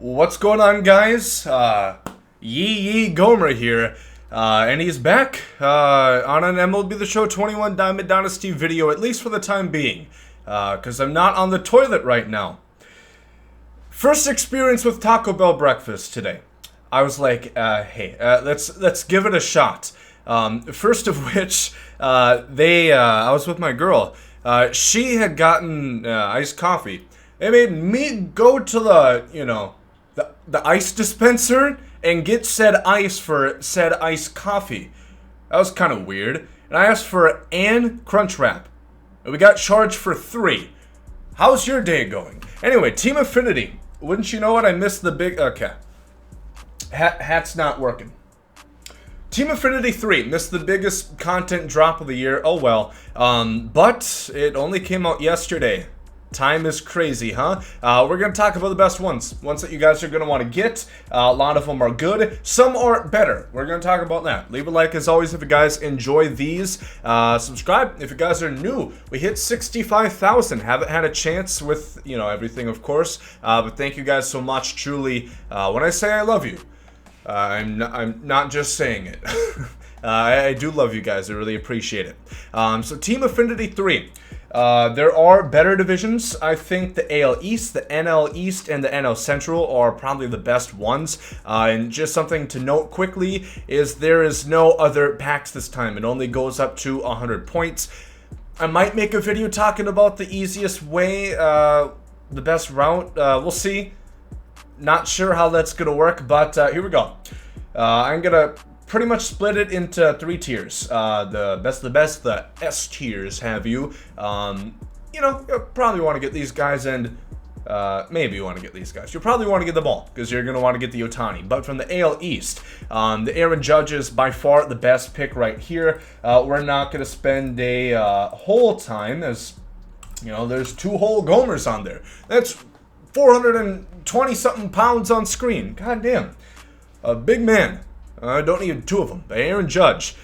What's going on, guys? Gomer here, and he's back on an MLB The Show 21 Diamond Dynasty video, at least for the time being, because I'm not on the toilet right now. First experience with Taco Bell breakfast today. I was like, hey, let's give it a shot. First of which, I was with my girl. She had gotten iced coffee. They made me go to the ice dispenser and get said ice for said iced coffee. That was kind of weird. And I asked for an Crunchwrap. And we got charged for 3. How's your day going? Anyway, Team Affinity. Wouldn't you know it? I missed the big... Okay. Hat's not working. Team Affinity 3 missed the biggest content drop of the year. Oh well. But it only came out yesterday. Time is crazy, huh? We're going to talk about the best ones that you guys are going to want to get. A lot of them are good. Some are better. We're going to talk about that. Leave a like as always if you guys enjoy these. Subscribe if you guys are new. We hit 65,000. Haven't had a chance with, everything, of course. But thank you guys so much, truly. When I say I love you, I'm not just saying it. I do love you guys. I really appreciate it. So Team Affinity 3. There are better divisions. I think the AL East, the NL East, and the NL Central are probably the best ones. And just something to note quickly is there is no other packs this time. It only goes up to 100 points. I might make a video talking about the easiest way, the best route. We'll see. Not sure how that's going to work, but here we go. I'm going to pretty much split it into 3 tiers. The best of the best, the S tiers have you. You'll probably want to get these guys, and maybe you want to get these guys. You'll probably want to get them all, because you're going to want to get the Ohtani. But from the AL East, the Aaron Judge is by far the best pick right here. We're not going to spend a whole time, as, there's 2 whole Gomers on there. That's 420-something pounds on screen. God damn. A big man. I don't need 2 of them. Aaron Judge.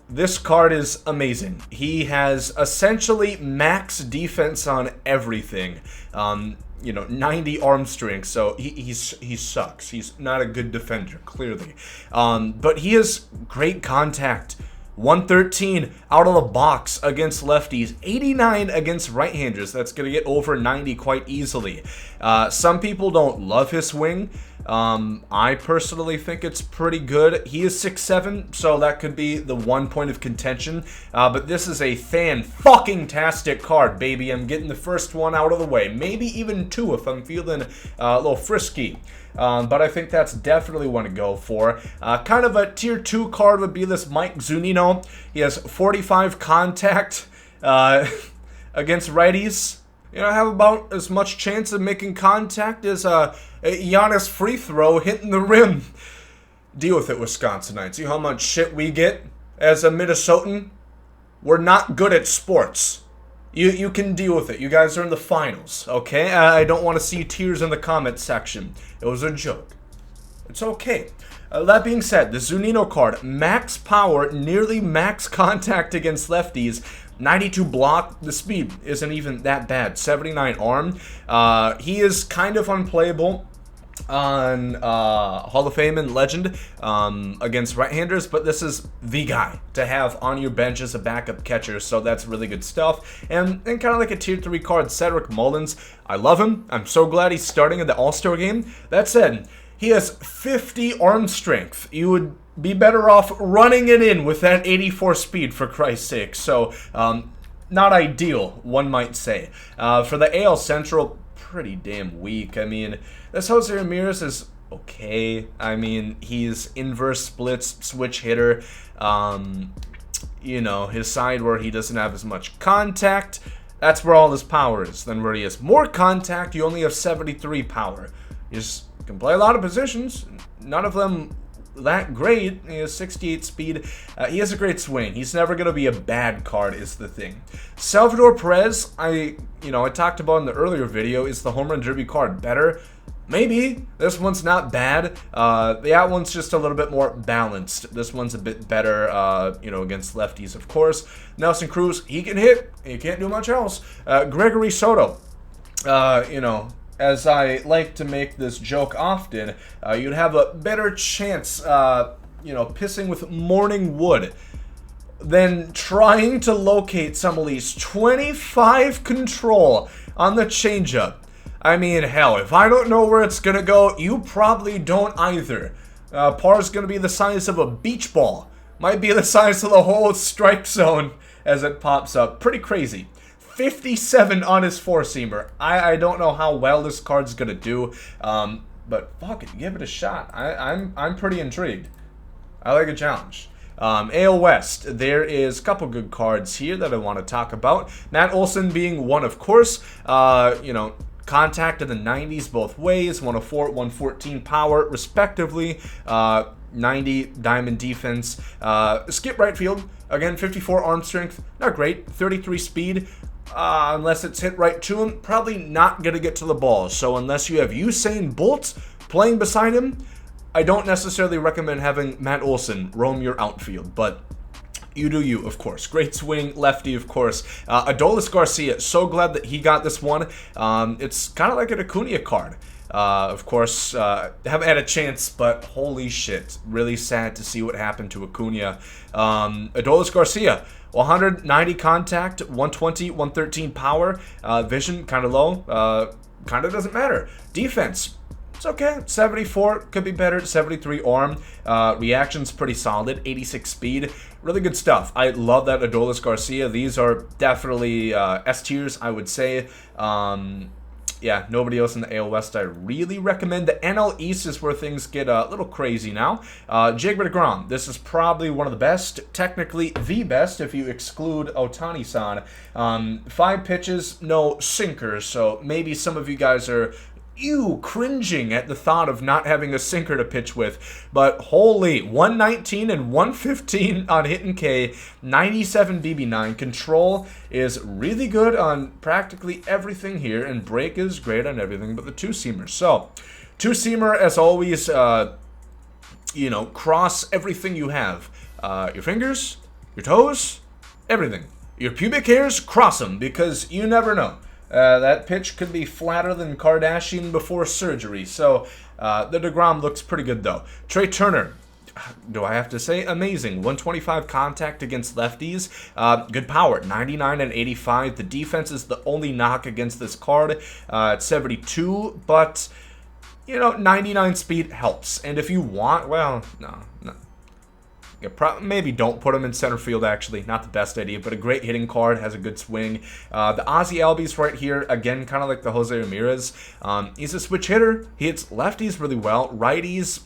This card is amazing. He has essentially max defense on everything. 90 arm strength, so he sucks. He's not a good defender, clearly. But he has great contact. 113 out of the box against lefties, 89 against right-handers. That's going to get over 90 quite easily. Some people don't love his swing. I personally think it's pretty good. He is 6'7", so that could be the one point of contention. But this is a fan-fucking-tastic card, baby. I'm getting the first one out of the way. Maybe even 2 if I'm feeling a little frisky. But I think that's definitely one to go for. Kind of a tier 2 card would be this Mike Zunino. He has 45 contact against righties. Have about as much chance of making contact as a Giannis free throw hitting the rim. Deal with it, Wisconsinites. See how much shit we get as a Minnesotan? We're not good at sports. You can deal with it. You guys are in the finals, okay? I don't want to see tears in the comment section. It was a joke. It's okay. That being said, the Zunino card, max power, nearly max contact against lefties, 92 block. The speed isn't even that bad. 79 arm. He is kind of unplayable on Hall of Fame and Legend against right-handers, but this is the guy to have on your bench as a backup catcher, so that's really good stuff. And kind of like a tier 3 card, Cedric Mullins. I love him. I'm so glad he's starting in the All-Star game. That said, he has 50 arm strength. You would be better off running it in with that 84 speed, for Christ's sake. So, not ideal, one might say. For the AL Central, pretty damn weak. I mean, this Jose Ramirez is okay. I mean, he's inverse splits, switch hitter. His side where he doesn't have as much contact, that's where all his power is. Then where he has more contact, you only have 73 power. You can play a lot of positions, none of them that great. He has 68 speed. He has a great swing. He's never going to be a bad card is the thing. Salvador Perez, I talked about in the earlier video, is the home run derby card better? Maybe. This one's not bad. That one's just a little bit more balanced. This one's a bit better, against lefties, of course. Nelson Cruz, he can hit. He can't do much else. Gregory Soto, as I like to make this joke often, you'd have a better chance, pissing with morning wood than trying to locate some of these 25 control on the changeup. I mean, hell, if I don't know where it's going to go, you probably don't either. Par's going to be the size of a beach ball. Might be the size of the whole strike zone as it pops up. Pretty crazy. 57 on his four-seamer. I don't know how well this card's going to do, but fuck it, give it a shot. I'm pretty intrigued. I like a challenge. AL West, there is a couple good cards here that I want to talk about. Matt Olson being one, of course. Contact in the 90s both ways, 104, 114 power, respectively. 90 diamond defense. Skip right field, again, 54 arm strength, not great. 33 speed, unless it's hit right to him, probably not going to get to the ball. So unless you have Usain Bolt playing beside him, I don't necessarily recommend having Matt Olson roam your outfield, but you do you, of course. Great swing, lefty, of course. Adolis Garcia, so glad that he got this one. It's kind of like an Acuna card. Of course, haven't had a chance, but holy shit. Really sad to see what happened to Acuna. Adolis Garcia, 190 contact, 120, 113 power. Vision, kind of low. Kind of doesn't matter. Defense, it's okay. 74, could be better. 73 arm. Reaction's pretty solid. 86 speed. Really good stuff. I love that Adolis Garcia. These are definitely S tiers, I would say. Yeah, nobody else in the AL West I really recommend. The NL East is where things get a little crazy now. Jacob DeGrom, this is probably one of the best, technically the best if you exclude Ohtani-san. 5 pitches, no sinkers, so maybe some of you guys are cringing at the thought of not having a sinker to pitch with, but holy, 119 and 115 on hit and K, 97 BB9. Control is really good on practically everything here, and break is great on everything but the two-seamer. So, two-seamer, as always, cross everything you have. Your fingers, your toes, everything. Your pubic hairs, cross them, because you never know. That pitch could be flatter than Kardashian before surgery. So, the DeGrom looks pretty good, though. Trey Turner, do I have to say? Amazing. 125 contact against lefties. Good power. 99 and 85. The defense is the only knock against this card. It's 72, but, 99 speed helps. And if you want, well, no. Maybe don't put him in center field, actually. Not the best idea, but a great hitting card, has a good swing. The Ozzy Albies right here, again, kind of like the Jose Ramirez. He's a switch hitter. He hits lefties really well. Righties,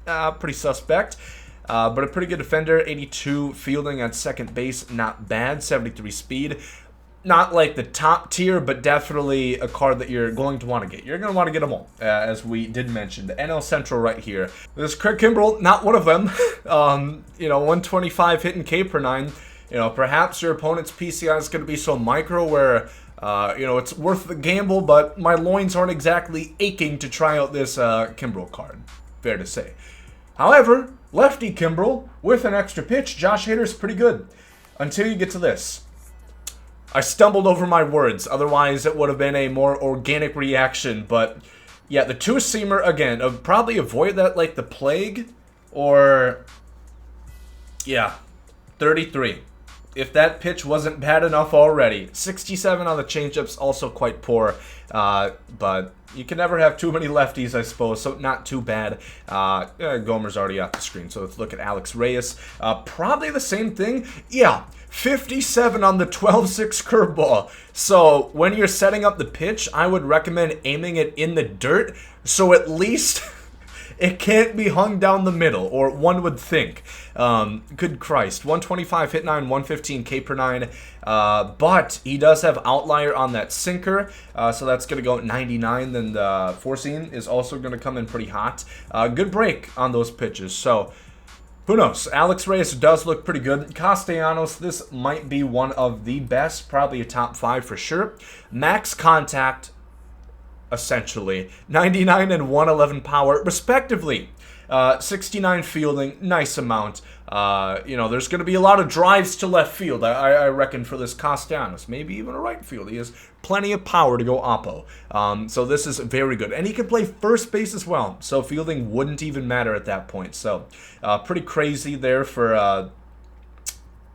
pretty suspect. But a pretty good defender. 82 fielding at second base, not bad. 73 speed. Not like the top tier, but definitely a card that you're going to want to get. You're going to want to get them all, as we did mention. The NL Central right here. This Craig Kimbrell, not one of them. 125 hit and K per 9. Perhaps your opponent's PCI is going to be so micro where, it's worth the gamble, but my loins aren't exactly aching to try out this Kimbrell card. Fair to say. However, lefty Kimbrell with an extra pitch, Josh Hader's pretty good. Until you get to this. I stumbled over my words, otherwise it would have been a more organic reaction, but yeah, the two-seamer, again, probably avoid that like the plague, or, yeah, 33. If that pitch wasn't bad enough already. 67 on the changeups, also quite poor, but you can never have too many lefties, I suppose, so not too bad. Gomer's already off the screen, so let's look at Alex Reyes. Probably the same thing. Yeah, 57 on the 12-6 curveball. So when you're setting up the pitch, I would recommend aiming it in the dirt, so at least it can't be hung down the middle, or one would think. Good Christ. 125 hit 9, 115 K per 9. But he does have outlier on that sinker, so that's going to go at 99. Then the four-seam is also going to come in pretty hot. Good break on those pitches. So, who knows? Alex Reyes does look pretty good. Castellanos, this might be one of the best, probably a top 5 for sure. Max contact, essentially. 99 and 111 power, respectively. 69 fielding, nice amount. You know, there's going to be a lot of drives to left field, I reckon, for this Castellanos. Maybe even a right field. He has plenty of power to go oppo. So this is very good. And he can play first base as well, so fielding wouldn't even matter at that point. So pretty crazy there for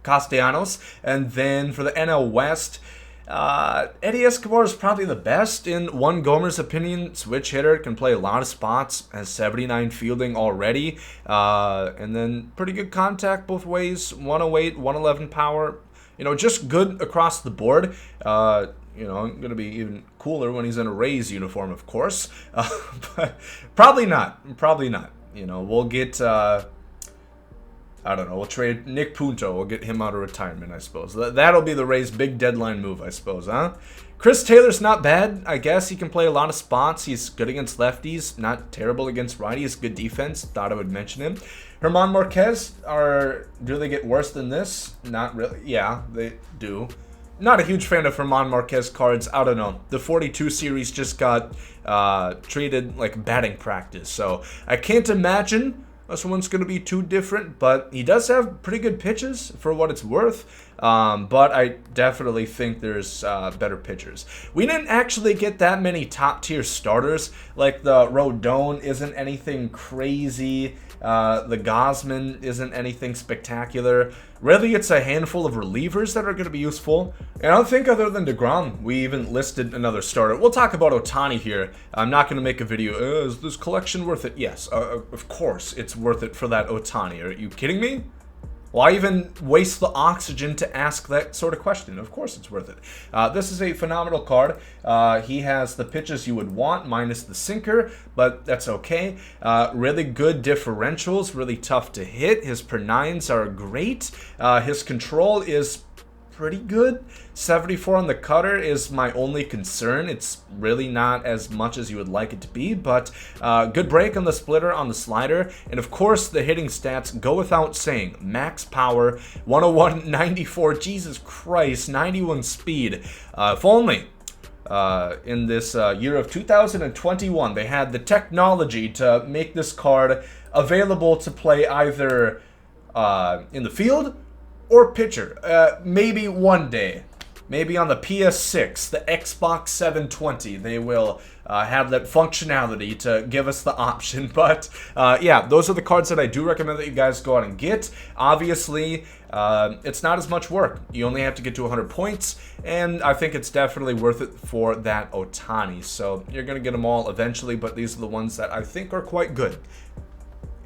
Castellanos. And then for the NL West, Eddie Escobar is probably the best in one Gomer's opinion. Switch hitter, can play a lot of spots, has 79 fielding already, and then pretty good contact both ways, 108, 111 power, you know, just good across the board. You know, going to be even cooler when he's in a Rays uniform, of course, but probably not, you know, we'll get, I don't know, we'll trade Nick Punto. We'll get him out of retirement, I suppose. That'll be the Rays' big deadline move, I suppose, huh? Chris Taylor's not bad. I guess he can play a lot of spots. He's good against lefties, not terrible against righties. Good defense. Thought I would mention him. Herman Marquez, do they get worse than this? Not really. Yeah, they do. Not a huge fan of Herman Marquez cards. I don't know. The 42 series just got treated like batting practice, so I can't imagine this one's going to be too different, but he does have pretty good pitches for what it's worth. But I definitely think there's better pitchers. We didn't actually get that many top-tier starters. Like the Rodon isn't anything crazy. The Gosman isn't anything spectacular. Really, it's a handful of relievers that are going to be useful. And I don't think other than DeGrom, we even listed another starter. We'll talk about Ohtani here. I'm not going to make a video, is this collection worth it? Yes, of course it's worth it for that Ohtani. Are you kidding me? Why even waste the oxygen to ask that sort of question? Of course it's worth it. This is a phenomenal card. He has the pitches you would want, minus the sinker, but that's okay. Really good differentials, really tough to hit. His per-nines are great. His control is pretty good. 74 on the cutter is my only concern. It's really not as much as you would like it to be, but good break on the splitter, on the slider, and of course the hitting stats go without saying. Max power, 101, 94, Jesus Christ, 91 speed. If only in this year of 2021 they had the technology to make this card available to play either in the field or pitcher. Maybe one day. Maybe on the PS6, the Xbox 720, they will have that functionality to give us the option. But yeah, those are the cards that I do recommend that you guys go out and get. Obviously, it's not as much work. You only have to get to 100 points, and I think it's definitely worth it for that Ohtani. So you're going to get them all eventually, but these are the ones that I think are quite good,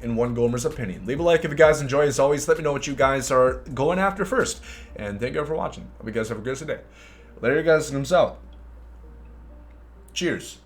in one Gomer's opinion. Leave a like if you guys enjoy. As always, let me know what you guys are going after first. And thank you for watching. Hope you guys have a good day. Later, guys. Gomes out. Cheers.